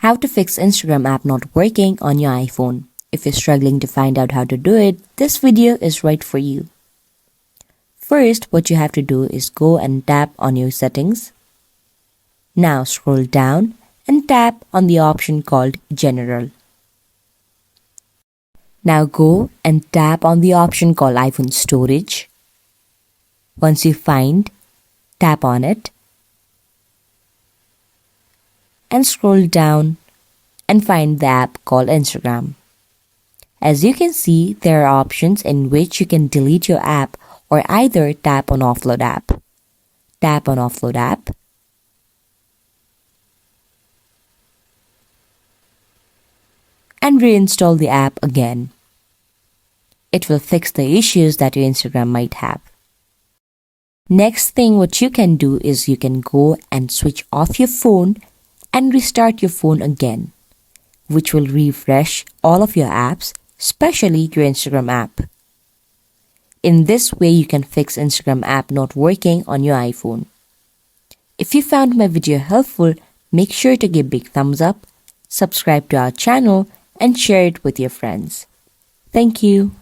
How to fix Instagram app not working on your iPhone. If you're struggling to find out how to do it, this video is right for you. First, what you have to do is go and tap on your settings. Now scroll down and tap on the option called General. Now go and tap on the option called iPhone Storage. Once you find, tap on it and scroll down and find the app called Instagram. As you can see, there are options in which you can delete your app or either tap on Offload app. Tap on Offload app. And reinstall the app again. It will fix the issues that your Instagram might have. Next thing what you can do is you can go and switch off your phone and restart your phone again, which will refresh all of your apps, especially your Instagram app. In this way, you can fix Instagram app not working on your iPhone. If you found my video helpful, make sure to give big thumbs up, subscribe to our channel, and share it with your friends. Thank you.